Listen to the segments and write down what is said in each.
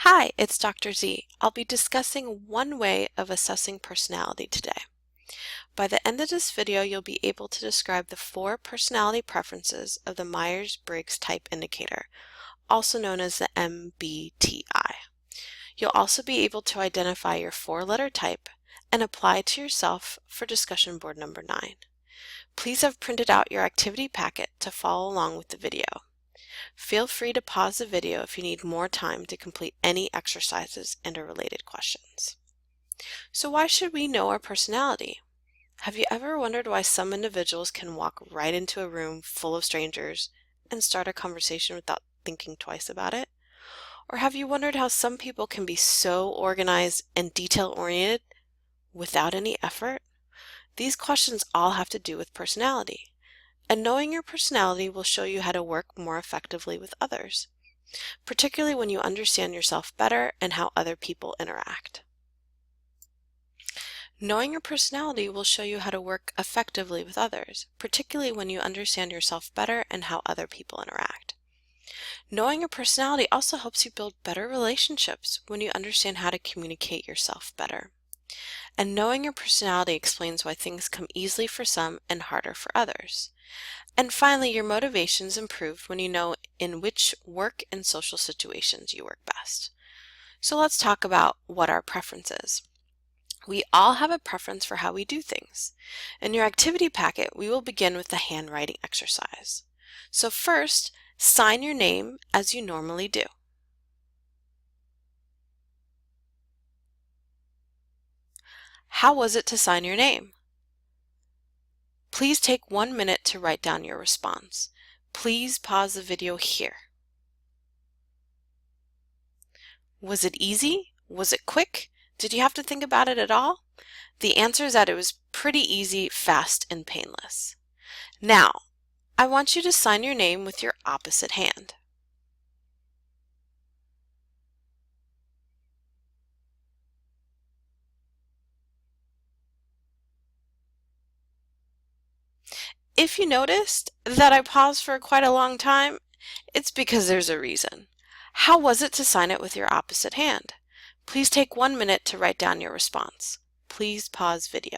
Hi, it's Dr. Z. I'll be discussing one way of assessing personality today. By the end of this video, you'll be able to describe the 4 personality preferences of the Myers-Briggs Type Indicator, also known as the MBTI. You'll also be able to identify your 4-letter type and apply it to yourself for discussion board number 9. Please have printed out your activity packet to follow along with the video. Feel free to pause the video if you need more time to complete any exercises and/or related questions. So why should we know our personality? Have you ever wondered why some individuals can walk right into a room full of strangers and start a conversation without thinking twice about it? Or have you wondered how some people can be so organized and detail-oriented without any effort? These questions all have to do with personality. And knowing your personality will show you how to work more effectively with others, particularly when you understand yourself better and how other people interact. Knowing your personality will show you how to work effectively with others, particularly when you understand yourself better and how other people interact. Knowing your personality also helps you build better relationships when you understand how to communicate yourself better. And knowing your personality explains why things come easily for some and harder for others. And finally, your motivation is improved when you know in which work and social situations you work best. So let's talk about what our preference is. We all have a preference for how we do things. In your activity packet, we will begin with the handwriting exercise. So first, sign your name as you normally do. How was it to sign your name? Please take 1 minute to write down your response. Please pause the video here. Was it easy? Was it quick? Did you have to think about it at all? The answer is that it was pretty easy, fast, and painless. Now, I want you to sign your name with your opposite hand. If you noticed that I paused for quite a long time, it's because there's a reason. How was it to sign it with your opposite hand? Please take 1 minute to write down your response. Please pause video.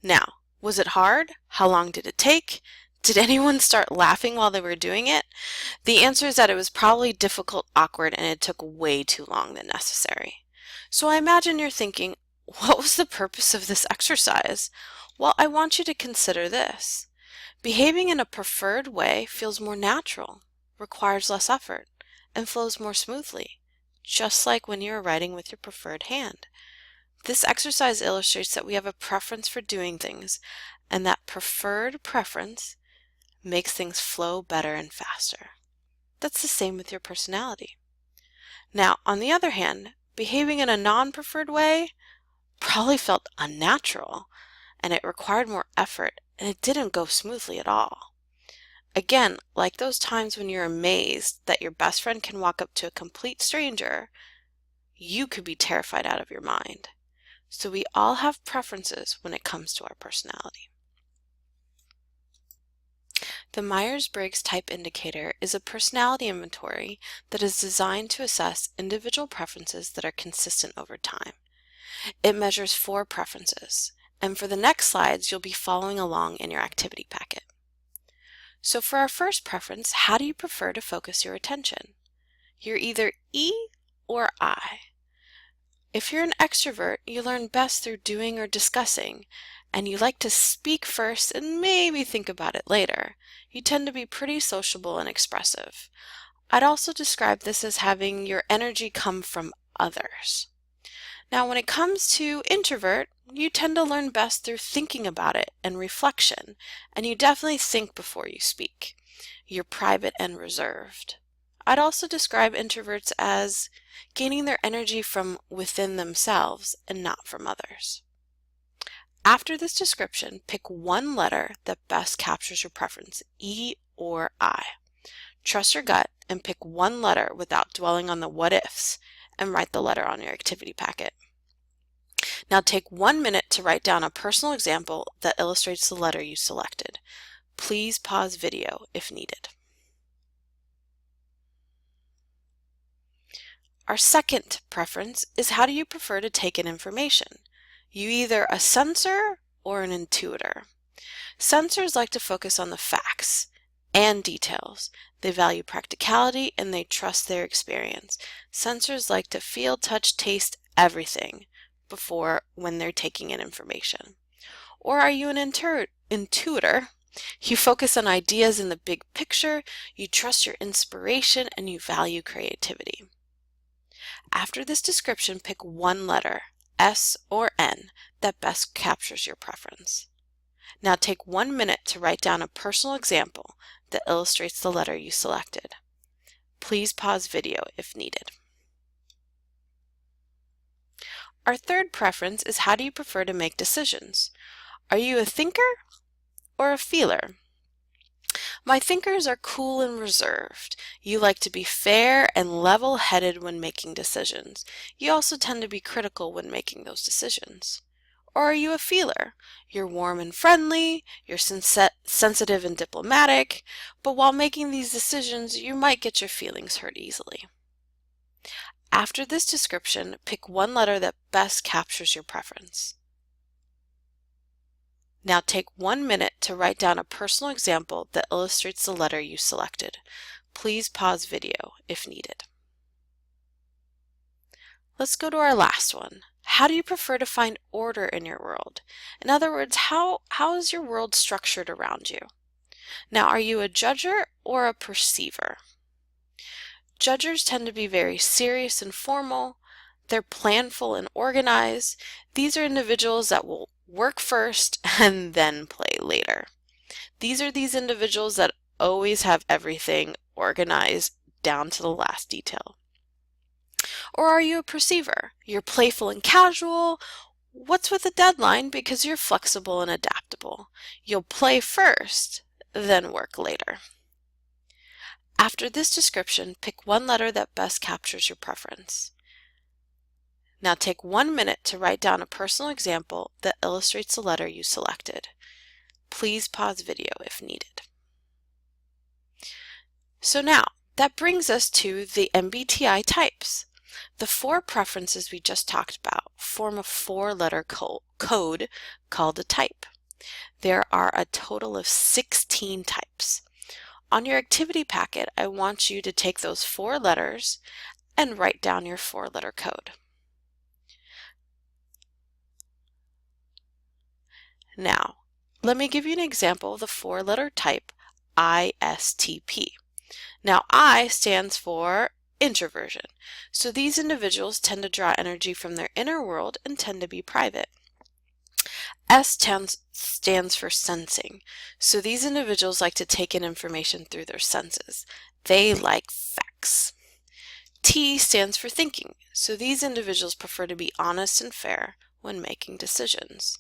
Now, was it hard? How long did it take? Did anyone start laughing while they were doing it? The answer is that it was probably difficult, awkward, and it took way too long than necessary. So I imagine you're thinking, what was the purpose of this exercise? Well, I want you to consider this. Behaving in a preferred way feels more natural, requires less effort, and flows more smoothly, just like when you're writing with your preferred hand. This exercise illustrates that we have a preference for doing things, and that preferred preference makes things flow better and faster. That's the same with your personality. Now, on the other hand, behaving in a non-preferred way probably felt unnatural, and it required more effort, and it didn't go smoothly at all. Again, like those times when you're amazed that your best friend can walk up to a complete stranger, you could be terrified out of your mind. So we all have preferences when it comes to our personality. The Myers-Briggs Type Indicator is a personality inventory that is designed to assess individual preferences that are consistent over time. It measures 4 preferences, and for the next slides, you'll be following along in your activity packet. So for our first preference, how do you prefer to focus your attention? You're either E or I. If you're an extrovert, you learn best through doing or discussing, and you like to speak first and maybe think about it later. You tend to be pretty sociable and expressive. I'd also describe this as having your energy come from others. Now, when it comes to introvert, you tend to learn best through thinking about it and reflection, and you definitely think before you speak. You're private and reserved. I'd also describe introverts as gaining their energy from within themselves and not from others. After this description, pick one letter that best captures your preference, E or I. Trust your gut and pick one letter without dwelling on the what-ifs, and write the letter on your activity packet. Now take 1 minute to write down a personal example that illustrates the letter you selected. Please pause video if needed. Our second preference is how do you prefer to take in information? You either a sensor or an intuitor. Sensors like to focus on the facts and details. They value practicality and they trust their experience. Sensors like to feel, touch, taste everything when they're taking in information. Or are you an intuitor? You focus on ideas in the big picture, you trust your inspiration, and you value creativity. After this description, pick one letter, S or N, that best captures your preference. Now take 1 minute to write down a personal example that illustrates the letter you selected. Please pause video if needed. Our third preference is how do you prefer to make decisions? Are you a thinker or a feeler? My thinkers are cool and reserved. You like to be fair and level-headed when making decisions. You also tend to be critical when making those decisions. Or are you a feeler? You're warm and friendly, you're sensitive and diplomatic, but while making these decisions, you might get your feelings hurt easily. After this description, pick one letter that best captures your preference. Now take 1 minute to write down a personal example that illustrates the letter you selected. Please pause video if needed. Let's go to our last one. How do you prefer to find order in your world? In other words, how is your world structured around you? Now, are you a judger or a perceiver? Judgers tend to be very serious and formal. They're planful and organized. These are individuals that will work first and then play later. These are these individuals that always have everything organized down to the last detail. Or are you a perceiver? You're playful and casual. What's with a deadline? Because you're flexible and adaptable. You'll play first, then work later. After this description, pick one letter that best captures your preference. Now take 1 minute to write down a personal example that illustrates the letter you selected. Please pause video if needed. So now, that brings us to the MBTI types. The 4 preferences we just talked about form a 4-letter code called a type. There are a total of 16 types. On your activity packet, I want you to take those 4 letters and write down your 4-letter code. Now, let me give you an example of the 4-letter type ISTP. Now, I stands for introversion. So these individuals tend to draw energy from their inner world and tend to be private. S stands for sensing. So these individuals like to take in information through their senses. They like facts. T stands for thinking. So these individuals prefer to be honest and fair when making decisions.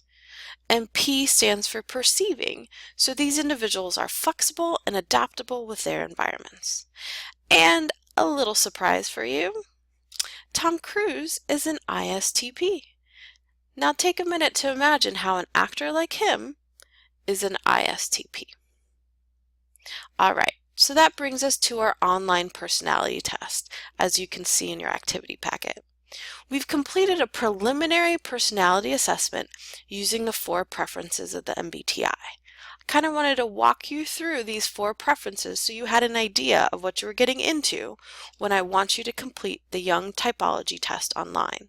And P stands for perceiving. So these individuals are flexible and adaptable with their environments. And a little surprise for you, Tom Cruise is an ISTP. Now take a minute to imagine how an actor like him is an ISTP. Alright, so that brings us to our online personality test, as you can see in your activity packet. We've completed a preliminary personality assessment using the 4 preferences of the MBTI. I kind of wanted to walk you through these 4 preferences so you had an idea of what you were getting into when I want you to complete the Young Typology test online.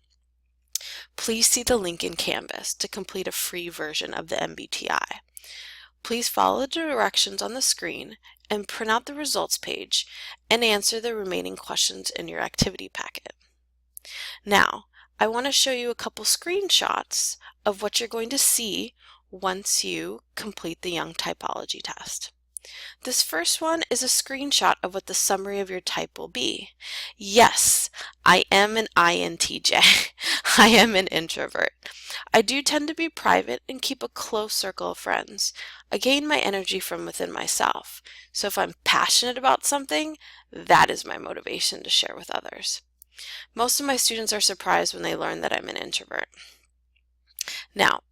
Please see the link in Canvas to complete a free version of the MBTI. Please follow the directions on the screen and print out the results page and answer the remaining questions in your activity packet. Now, I want to show you a couple screenshots of what you're going to see once you complete the Young Typology test. This first one is a screenshot of what the summary of your type will be. Yes, I am an INTJ. I am an introvert. I do tend to be private and keep a close circle of friends. I gain my energy from within myself. So if I'm passionate about something, that is my motivation to share with others. Most of my students are surprised when they learn that I'm an introvert. Now,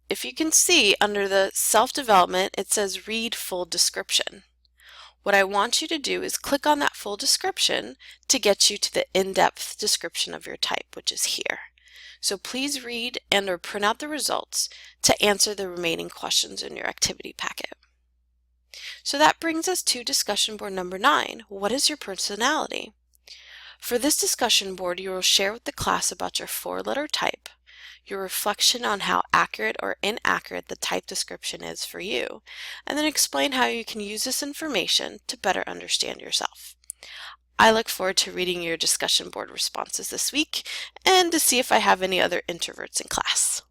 if you can see under the self-development, it says read full description. What I want you to do is click on that full description to get you to the in-depth description of your type, which is here. So please read and/or print out the results to answer the remaining questions in your activity packet. So that brings us to discussion board number 9. What is your personality? For this discussion board, you will share with the class about your 4-letter type, your reflection on how accurate or inaccurate the type description is for you, and then explain how you can use this information to better understand yourself. I look forward to reading your discussion board responses this week and to see if I have any other introverts in class.